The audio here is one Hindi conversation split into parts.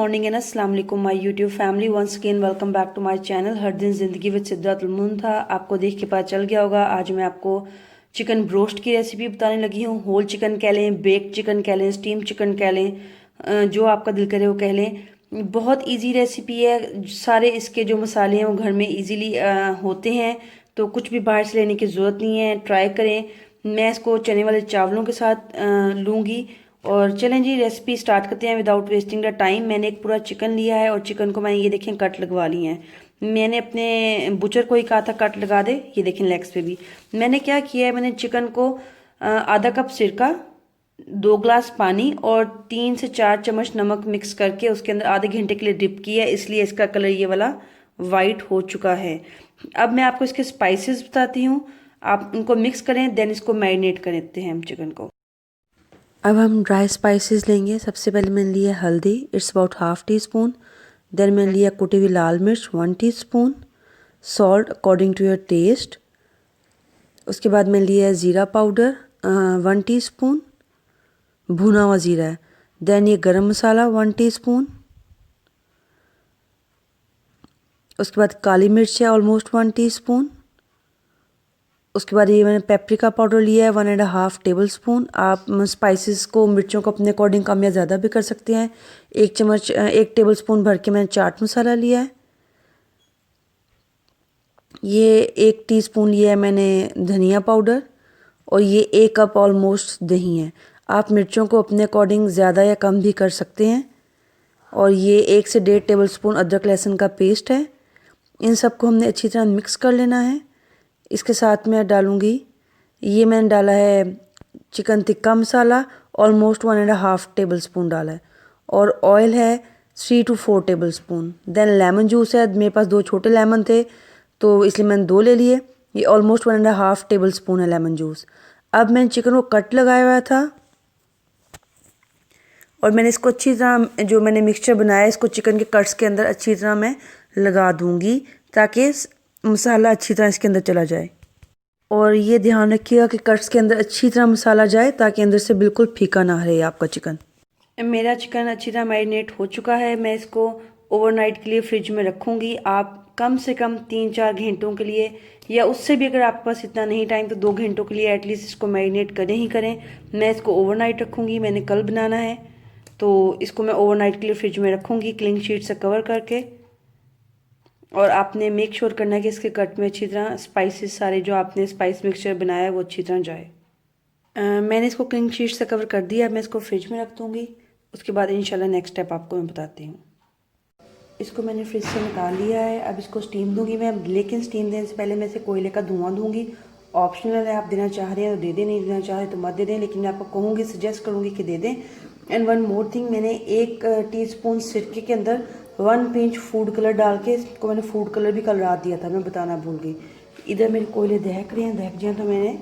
मॉर्निंग एंड अस्सलाम वालेकुम my YouTube family. Once again welcome back to my channel हर दिन ज़िंदगी विद सिद्रातुल मुंतहा। आपको देख के पता चल गया होगा, आज मैं आपको चिकन ब्रोस्ट की रेसिपी बताने लगी हूँ। होल चिकन कह लें, बेक्ड चिकन कह लें, स्टीम चिकन कह लें, जो आपका दिल करे वो कह लें। बहुत ईजी रेसिपी है। सारे इसके जो मसाले हैं वो घर में ईजीली होते हैं, तो कुछ भी बाहर से लेने की ज़रूरत नहीं है। ट्राई करें। मैं इसको चने वाले चावलों के साथ लूँगी। और चलें जी, रेसिपी स्टार्ट करते हैं विदाउट वेस्टिंग द टाइम। मैंने एक पूरा चिकन लिया है और चिकन को मैंने ये देखें कट लगवा ली हैं। मैंने अपने बुचर को ही कहा था कट लगा दे। ये देखें लेग्स पे भी मैंने क्या किया है, मैंने चिकन को आधा कप सिरका, 2 ग्लास पानी और 3 से 4 चम्मच नमक मिक्स करके उसके अंदर आधे घंटे के लिए डिप किया है, इसलिए इसका कलर ये वाला वाइट हो चुका है। अब मैं आपको इसके स्पाइसेस बताती हूँ, आप उनको मिक्स करें, देन इसको मैरिनेट कर देते हैं हम चिकन को। अब हम ड्राई स्पाइसेस लेंगे। सबसे पहले मैंने लिया हल्दी, it's about half teaspoon. Then मैंने लिया कुटी हुई लाल मिर्च 1 teaspoon, salt according to your taste. उसके बाद मैंने लिया ज़ीरा पाउडर 1 टीस्पून, भुना हुआ ज़ीरा है। देन ये गरम मसाला 1 टीस्पून। उसके बाद काली मिर्च है ऑलमोस्ट 1 टीस्पून। उसके बाद ये मैंने पेपरिका पाउडर लिया है 1.5 टेबल स्पून। आप स्पाइसेस को, मिर्चों को अपने अकॉर्डिंग कम या ज़्यादा भी कर सकते हैं। 1 टेबल स्पून भर के मैंने चाट मसाला लिया है। ये 1 टीस्पून लिया है मैंने धनिया पाउडर। और ये 1 कप ऑलमोस्ट दही है। आप मिर्चों को अपने अकॉर्डिंग ज़्यादा या कम भी कर सकते हैं। और ये 1 से 1.5 टेबल स्पून अदरक लहसुन का पेस्ट है। इन सबको हमने अच्छी तरह मिक्स कर लेना है। इसके साथ मैं डालूँगी, ये मैंने डाला है chicken tikka masala, almost 1.5 tablespoon डाला है। और ऑयल है 3 to 4 tablespoon. Then lemon juice है, मेरे पास 2 छोटे लेमन थे तो इसलिए मैंने 2 ले लिए। ये ऑलमोस्ट 1.5 टेबल स्पून है लेमन जूस। अब मैंने चिकन को कट लगाया हुआ था और मैंने इसको अच्छी तरह, जो मैंने मिक्सचर बनाया है, इसको चिकन के कट्स के अंदर अच्छी तरह मैं लगा दूँगी ताकि मसाला अच्छी तरह इसके अंदर चला जाए। और ये ध्यान रखिएगा कि कट्स के अंदर अच्छी तरह मसाला जाए ताकि अंदर से बिल्कुल फीका ना रहे आपका चिकन। मेरा चिकन अच्छी तरह मैरिनेट हो चुका है। मैं इसको ओवरनाइट के लिए फ्रिज में रखूँगी। आप कम से कम 3-4 घंटों के लिए, या उससे भी अगर आपके पास इतना नहीं टाइम तो 2 घंटों के लिए एटलीस्ट इसको मैरिनेट करें ही करें। मैं इसको ओवरनाइट रखूँगी। मैंने कल बनाना है तो इसको मैं ओवरनाइट के लिए फ्रिज में रखूँगी क्लीन शीट से कवर करके। और आपने मेक श्योर करना है कि इसके कट में अच्छी तरह स्पाइसेस, सारे जो आपने स्पाइस मिक्सचर बनाया है वो अच्छी तरह जाए। मैंने इसको क्लीन शीट से कवर कर दिया। मैं इसको फ्रिज में रख दूँगी। उसके बाद इंशाल्लाह नेक्स्ट स्टेप आपको मैं बताती हूँ। इसको मैंने फ्रिज से निकाल लिया है। अब इसको स्टीम दूँगी मैं, लेकिन स्टीम देने से पहले मैं इसे कोयले का धुआं दूँगी। ऑप्शनल है, आप देना चाह रहे हैं तो दे दें, नहीं देना चाह रहे तो मत दे दें, लेकिन मैं आपको कहूँगी, सजेस्ट करूँगी कि दे दें। एंड वन मोर थिंग, मैंने 1 टीस्पून सिरके के अंदर 1 पिंच फूड कलर डाल के, इसको मैंने फूड कलर भी कल रात दिया था, मैं बताना भूल गई। इधर मेरे कोयले दहक रहे हैं, दहक जाए तो मैंने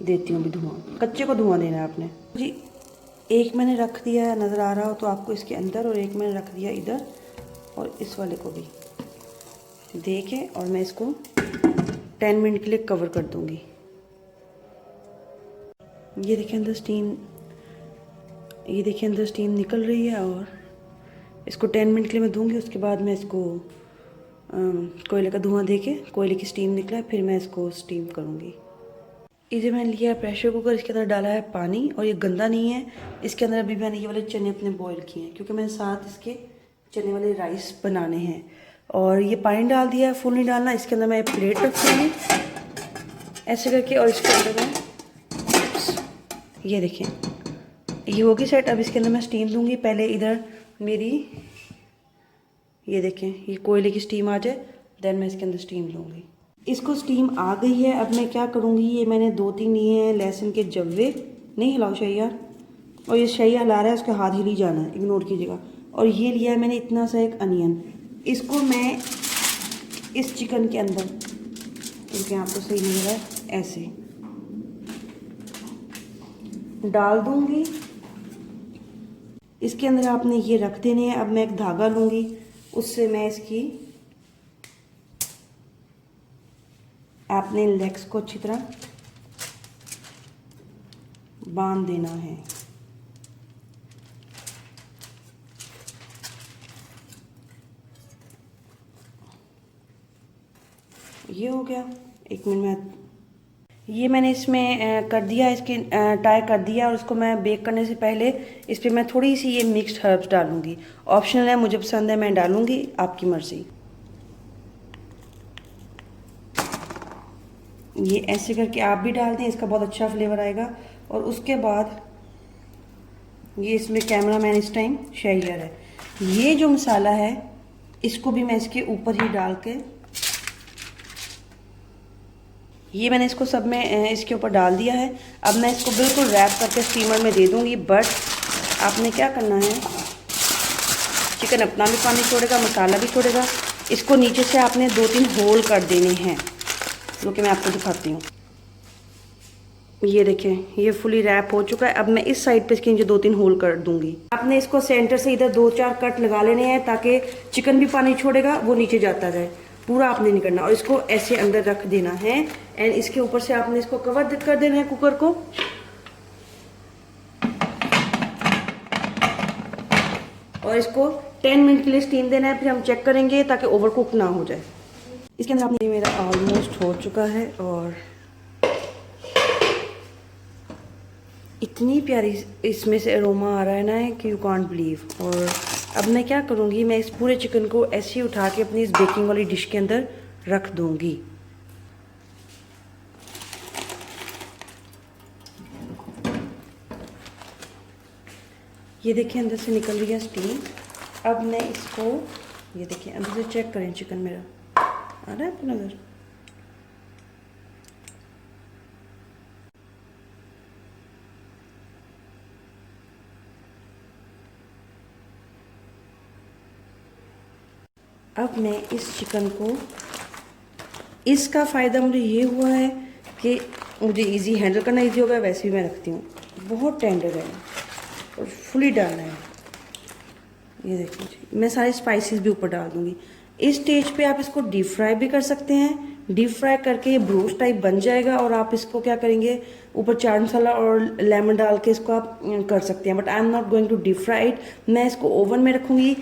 देती हूँ भी धुआं। कच्चे को धुआं देना है आपने जी। एक मैंने रख दिया है, नज़र आ रहा हो तो आपको इसके अंदर, और एक मैंने रख दिया इधर, और इस वाले को भी दे के, और मैं इसको 10 मिनट के लिए कवर कर दूँगी। ये देखिए अंदर स्टीम, ये देखिए अंदर स्टीम निकल रही है। और इसको 10 मिनट के लिए मैं दूंगी। उसके बाद मैं इसको कोयले का धुआं देके, कोयले की स्टीम निकला है, फिर मैं इसको स्टीम करूँगी। इधर मैंने लिया है प्रेशर कुकर, इसके अंदर डाला है पानी, और ये गंदा नहीं है। इसके अंदर अभी मैंने ये वाले चने अपने बॉईल किए हैं, क्योंकि मैंने साथ इसके चने वाले राइस बनाने हैं। और ये पानी डाल दिया है, फुल नहीं डालना। इसके अंदर मैं प्लेट रखूँगी ऐसे करके, और इसके अंदर मैं, ये देखें ये होगी सेट। अब इसके अंदर मैं स्टीम दूंगी। पहले इधर मेरी, ये देखें ये कोयले की स्टीम आ जाए, देन मैं इसके अंदर स्टीम लूँगी। इसको स्टीम आ गई है। अब मैं क्या करूँगी, ये मैंने 2-3 लिए हैं लहसुन के जव्वे, नहीं हिलाओ शैया, और ये शैया हिला रहा है, उसका हाथ हिल ही जाना है, इग्नोर कीजिएगा। और ये लिया है मैंने इतना सा एक अनियन, इसको मैं इस चिकन के अंदर, क्योंकि आपको सही मिल रहा है, ऐसे डाल दूँगी। इसके अंदर आपने ये रख देने हैं। अब मैं एक धागा लूँगी, उससे मैं इसकी, आपने लेग्स को अच्छी तरह बांध देना है। ये हो गया। एक मिनट में ये मैंने इसमें कर दिया, इसके टाई कर दिया। और उसको मैं बेक करने से पहले इस पर मैं थोड़ी सी ये मिक्स्ड हर्ब्स डालूंगी। ऑप्शनल है, मुझे पसंद है मैं डालूंगी, आपकी मर्ज़ी। ये ऐसे करके आप भी डाल दें, इसका बहुत अच्छा फ्लेवर आएगा। और उसके बाद ये इसमें कैमरा मैन इस टाइम शेयर है। ये जो मसाला है इसको भी मैं इसके ऊपर ही डाल के, ये मैंने इसको सब में इसके ऊपर डाल दिया है। अब मैं इसको बिल्कुल रैप करके स्टीमर में दे दूँगी। बट आपने क्या करना है, चिकन अपना भी पानी छोड़ेगा, मसाला भी छोड़ेगा। इसको नीचे से आपने 2-3 होल कर देने हैं, जो कि मैं आपको दिखाती हूँ। ये देखें, ये फुली रैप हो चुका है। अब मैं इस साइड पे इसके नीचे 2-3 होल कर दूंगी। आपने इसको सेंटर से इधर 2-4 कट लगा लेने हैं, ताकि चिकन भी पानी छोड़ेगा, वो नीचे जाता जाए। पूरा आपने नहीं करना। और इसको ऐसे अंदर रख देना है। एंड इसके ऊपर से आपने इसको कवर कर देना है कुकर को। और इसको 10 मिनट के लिए स्टीम देना है। फिर हम चेक करेंगे ताकि ओवर कुक ना हो जाए। इसके अंदर आपने, मेरा ऑलमोस्ट हो चुका है और इतनी प्यारी इसमें से अरोमा आ रहा है ना कि यू कांट बिलीव। और अब मैं क्या करूँगी, मैं इस पूरे चिकन को ऐसे ही उठा के अपनी इस बेकिंग वाली डिश के अंदर रख दूँगी। ये देखिए अंदर से निकल रही है स्टीम। अब मैं इसको, ये देखिए अंदर से चेक करें, चिकन मेरा आ रहा है आपको नज़र। अब मैं इस चिकन को, इसका फ़ायदा मुझे ये हुआ है कि मुझे इजी हैंडल करना इजी हो गया। वैसे भी मैं रखती हूँ, बहुत टेंडर है और फुली डालना है। ये देखिए जी, मैं सारे स्पाइसेस भी ऊपर डाल दूँगी। इस स्टेज पे आप इसको डीप फ्राई भी कर सकते हैं। डीप फ्राई करके ये ब्रोस्ट टाइप बन जाएगा। और आप इसको क्या करेंगे, ऊपर चाट मसाला और लेमन डाल के इसको आप कर सकते हैं। But I am not going to deep fry it. मैं इसको ओवन में रखूँगी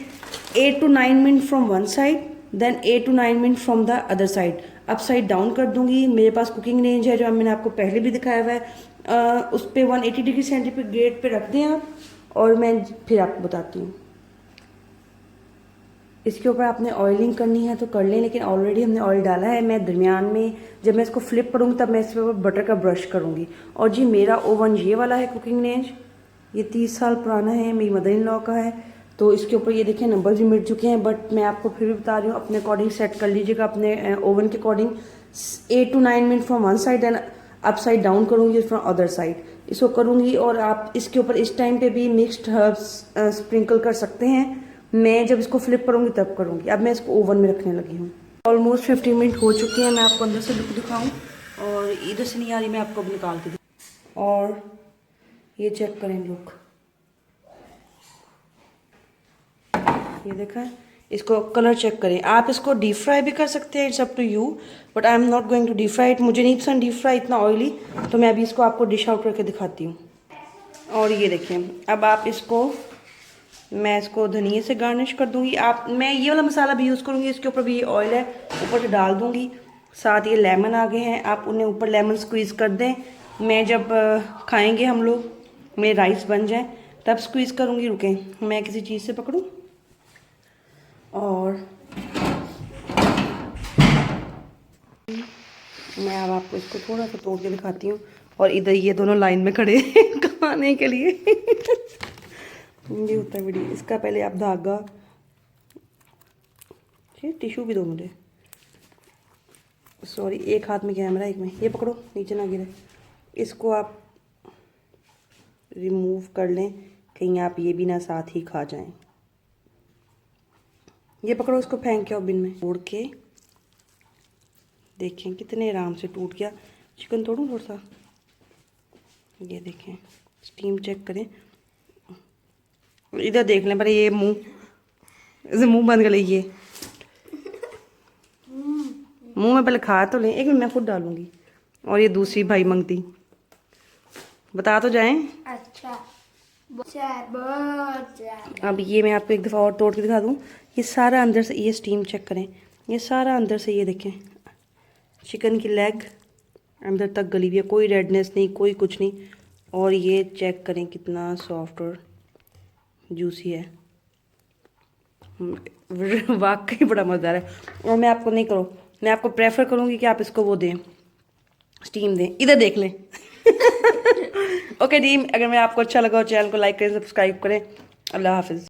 8 to 9 minute from one side, then 8 to 9 minute from the other side. Upside down कर दूंगी। मेरे पास कुकिंग रेंज है जो मैंने आपको पहले भी दिखाया हुआ है। उस पर 180 डिग्री सेंटीग्रेड पे रख दें आप। और मैं फिर आपको बताती हूँ। इसके ऊपर आपने ऑयलिंग करनी है तो कर लें, लेकिन ऑलरेडी हमने ऑयल डाला है। मैं दरमियान में जब मैं इसको फ्लिप करूँगी तब मैं इसके ऊपर बटर का ब्रश करूँगी। और जी मेरा ओवन ये वाला है कुकिंग रेंज, ये 30 साल पुराना है, मेरी मदर इन लॉ का है। तो इसके ऊपर ये देखिए नंबर भी मिट चुके हैं। बट मैं आपको फिर भी बता रही हूँ, अपने अकॉर्डिंग सेट कर लीजिएगा, अपने ओवन के according. 8 to 9 minute from one side and upside down करूँगी फ्रॉम अदर साइड। इसको करूँगी। और आप इसके ऊपर इस टाइम पे भी मिक्स्ड हर्ब्स स्प्रिंकल कर सकते हैं। मैं जब इसको फ्लिप करूँगी तब करूँगी। अब मैं इसको ओवन में रखने लगी हूँ। ऑलमोस्ट 15 मिनट हो चुके हैं। मैं आपको अंदर से लुक दिखाऊँ, और इधर से नहीं आ रही, मैं आपको अब निकाल के दिखाऊँ। और ये चेक करें लुक, ये देखा है। इसको कलर चेक करें। आप इसको डीप फ्राई भी कर सकते हैं, it's up to you. But I am not going to deep fry it. मुझे नहीं पसंद डीप फ्राई, इतना ऑयली। तो मैं अभी इसको आपको डिश आउट करके दिखाती हूँ। और ये देखें, अब आप इसको, मैं इसको धनिए से गार्निश कर दूंगी। मैं ये वाला मसाला भी यूज़ करूँगी। इसके ऊपर भी ये ऑयल है, ऊपर से डाल दूँगी। साथ ये लेमन आ गए हैं, आप उन्हें ऊपर लेमन स्क्वीज़ कर दें। मैं जब खाएँगे हम लोग, मेरे राइस बन जाए तब स्क्वीज़ करूँगी। रुकें, मैं किसी चीज़ से पकड़ूँ। और मैं अब आपको इसको थोड़ा सा तोड़ के दिखाती हूँ। और इधर ये दोनों लाइन में खड़े हैं खाने के लिए। ये होता है वीडियो। इसका पहले आप धागा, टिश्यू भी दो मुझे, सॉरी, एक हाथ में कैमरा, एक में ये पकड़ो, नीचे ना गिरे। इसको आप रिमूव कर लें, कहीं आप ये भी ना साथ ही खा जाएं। ये पकड़ो, इसको फेंक के बिन में तोड़ के देखें कितने आराम से टूट गया। चिकन तोड़ूं थोड़ा सा, ये देखें, स्टीम चेक करें। इधर देख लें, पर ये मुंह, इसे मुंह बंद कर ले। ये मुंह में पहले खा तो लें। एक मिनट, मैं खुद डालूंगी। और ये दूसरी भाई मंगती, बता तो जाएं। अच्छा, अब ये मैं आपको एक दफ़ा और तोड़ के दिखा दूँ। ये सारा अंदर से, ये स्टीम चेक करें, ये सारा अंदर से, ये देखें चिकन की लेग अंदर तक गली हुई है, कोई रेडनेस नहीं, कोई कुछ नहीं। और ये चेक करें कितना सॉफ्ट और जूसी है, वाकई बड़ा मज़ेदार है। और मैं आपको नहीं करूँ, मैं आपको प्रेफर करूँगी कि आप इसको वो दें, स्टीम दें। इधर देख लें। ओके टीम, अगर मैं आपको अच्छा लगा हो चैनल को लाइक करें, सब्सक्राइब करें। अल्लाह हाफिज़।